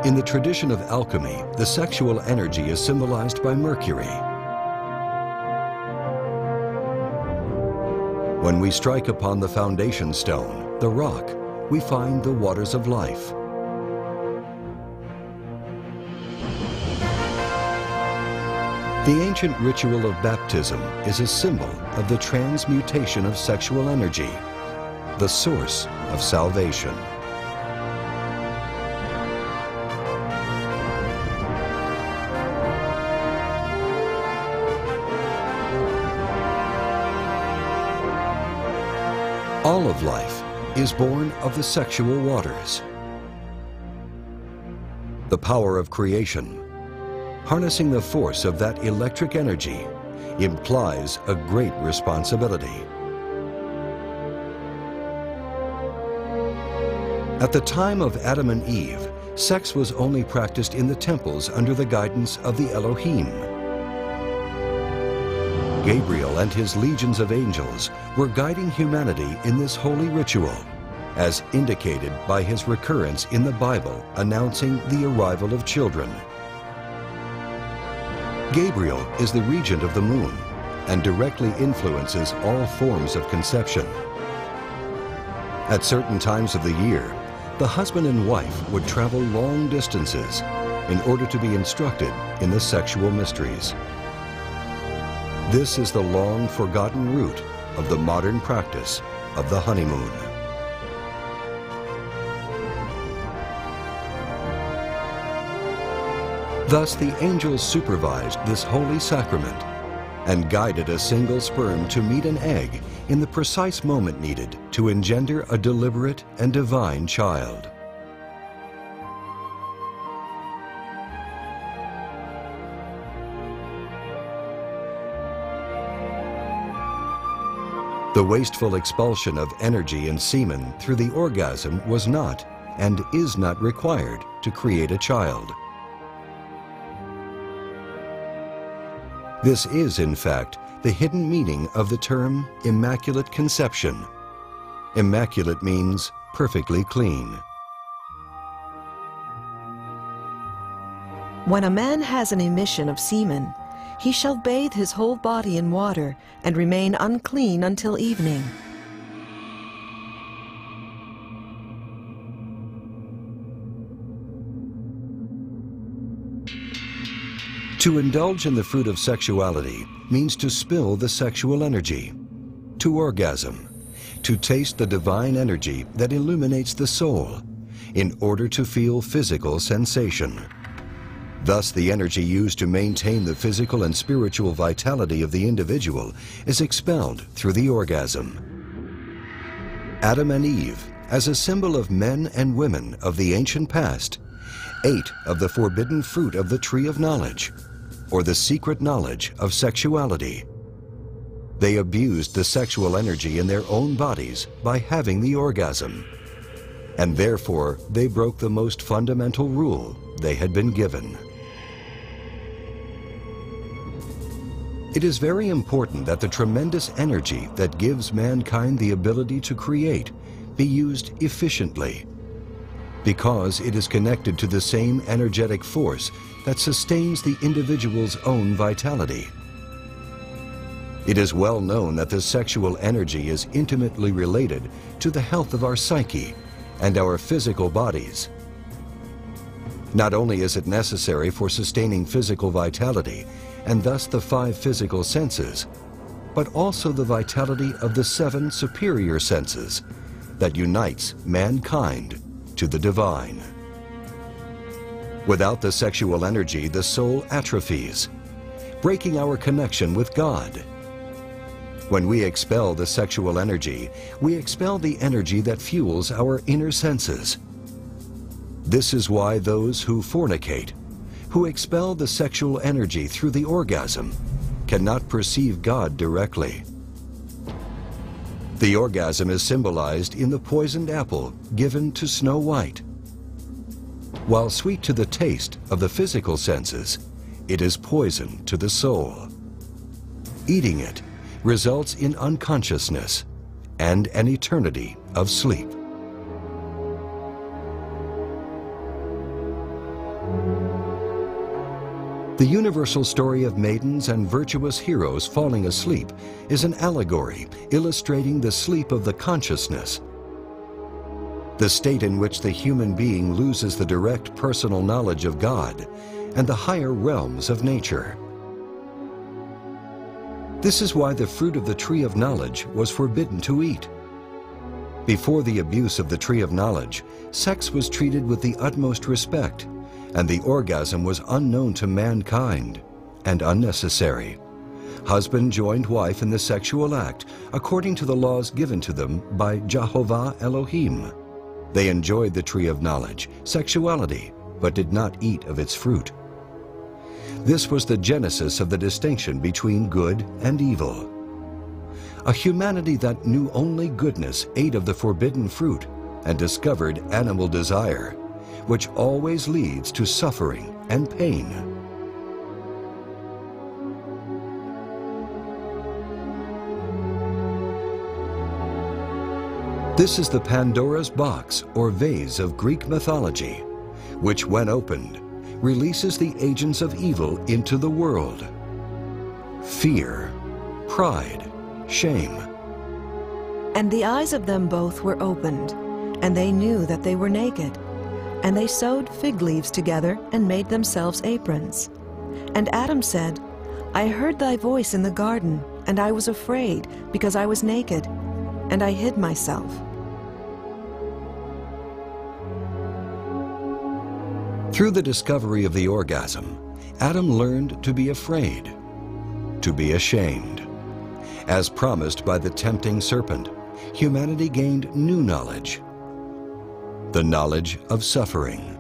In the tradition of alchemy, the sexual energy is symbolized by Mercury. When we strike upon the foundation stone, the rock, we find the waters of life. The ancient ritual of baptism is a symbol of the transmutation of sexual energy, the source of salvation. All of life is born of the sexual waters. The power of creation, harnessing the force of that electric energy, implies a great responsibility. At the time of Adam and Eve, sex was only practiced in the temples under the guidance of the Elohim. Gabriel and his legions of angels were guiding humanity in this holy ritual, as indicated by his recurrence in the Bible announcing the arrival of children. Gabriel is the regent of the moon and directly influences all forms of conception. At certain times of the year, the husband and wife would travel long distances in order to be instructed in the sexual mysteries. This is the long forgotten root of the modern practice of the honeymoon. Thus the angels supervised this holy sacrament and guided a single sperm to meet an egg in the precise moment needed to engender a deliberate and divine child. The wasteful expulsion of energy and semen through the orgasm was not and is not required to create a child. This is, in fact, the hidden meaning of the term immaculate conception. Immaculate means perfectly clean. When a man has an emission of semen, he shall bathe his whole body in water and remain unclean until evening. To indulge in the fruit of sexuality means to spill the sexual energy, to orgasm, to taste the divine energy that illuminates the soul in order to feel physical sensation. Thus, the energy used to maintain the physical and spiritual vitality of the individual is expelled through the orgasm. Adam and Eve, as a symbol of men and women of the ancient past, ate of the forbidden fruit of the tree of knowledge, or the secret knowledge of sexuality. They abused the sexual energy in their own bodies by having the orgasm, and therefore they broke the most fundamental rule they had been given. It is very important that the tremendous energy that gives mankind the ability to create be used efficiently, because it is connected to the same energetic force that sustains the individual's own vitality. It is well known that the sexual energy is intimately related to the health of our psyche and our physical bodies. Not only is it necessary for sustaining physical vitality, and thus the 5 physical senses, but also the vitality of the 7 superior senses that unites mankind to the divine. Without the sexual energy, the soul atrophies, breaking our connection with God. When we expel the sexual energy, we expel the energy that fuels our inner senses. This is why those who fornicate, who expel the sexual energy through the orgasm, cannot perceive God directly. The orgasm is symbolized in the poisoned apple given to Snow White. While sweet to the taste of the physical senses, it is poison to the soul. Eating it results in unconsciousness and an eternity of sleep. The universal story of maidens and virtuous heroes falling asleep is an allegory illustrating the sleep of the consciousness, the state in which the human being loses the direct personal knowledge of God and the higher realms of nature. This is why the fruit of the tree of knowledge was forbidden to eat. Before the abuse of the tree of knowledge, sex was treated with the utmost respect, and the orgasm was unknown to mankind and unnecessary. Husband joined wife in the sexual act according to the laws given to them by Jehovah Elohim. They enjoyed the tree of knowledge, sexuality, but did not eat of its fruit. This was the genesis of the distinction between good and evil. A humanity that knew only goodness ate of the forbidden fruit and discovered animal desire, which always leads to suffering and pain. This is the Pandora's box or vase of Greek mythology, which when opened, releases the agents of evil into the world. Fear, pride, shame. And the eyes of them both were opened, and they knew that they were naked. And they sewed fig leaves together and made themselves aprons. And Adam said, I heard thy voice in the garden, and I was afraid, because I was naked, and I hid myself. Through the discovery of the orgasm, Adam learned to be afraid, to be ashamed. As promised by the tempting serpent, humanity gained new knowledge, the knowledge of suffering.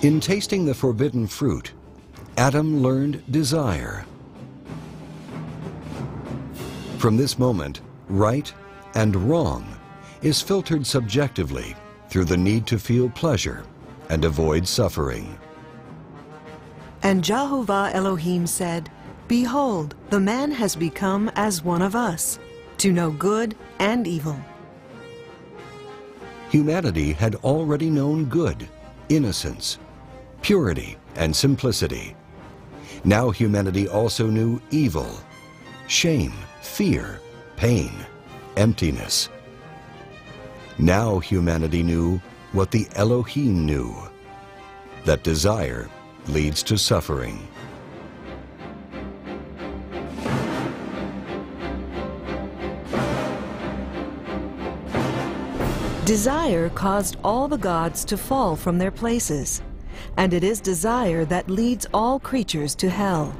In tasting the forbidden fruit, Adam learned desire. From this moment, right and wrong is filtered subjectively through the need to feel pleasure and avoid suffering. And Jehovah Elohim said, Behold, the man has become as one of us, to know good and evil. Humanity had already known good, innocence, purity, and simplicity. Now humanity also knew evil, shame, fear, pain, emptiness. Now humanity knew what the Elohim knew, that desire leads to suffering. Desire caused all the gods to fall from their places, and it is desire that leads all creatures to hell.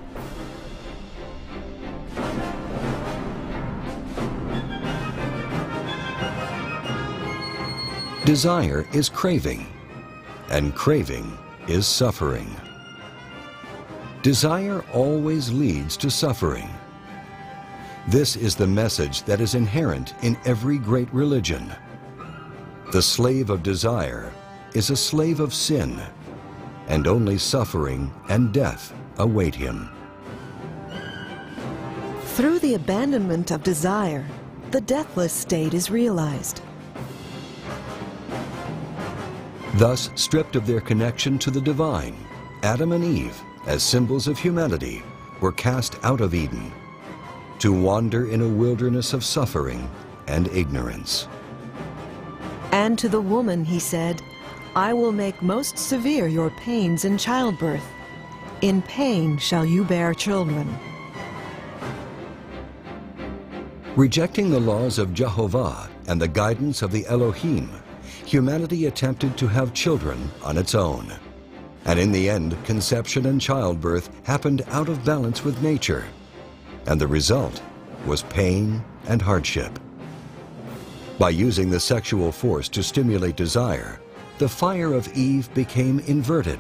Desire is craving, and craving is suffering. Desire always leads to suffering. This is the message that is inherent in every great religion. The slave of desire is a slave of sin, and only suffering and death await him. Through the abandonment of desire, the deathless state is realized. Thus, stripped of their connection to the divine, Adam and Eve, as symbols of humanity, were cast out of Eden to wander in a wilderness of suffering and ignorance. And to the woman he said, I will make most severe your pains in childbirth. In pain shall you bear children. Rejecting the laws of Jehovah and the guidance of the Elohim, humanity attempted to have children on its own. And in the end, conception and childbirth happened out of balance with nature, and the result was pain and hardship. By using the sexual force to stimulate desire, the fire of Eve became inverted,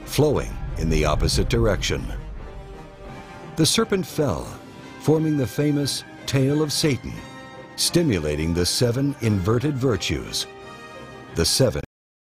flowing in the opposite direction. The serpent fell, forming the famous tail of Satan, stimulating the 7 inverted virtues, the 7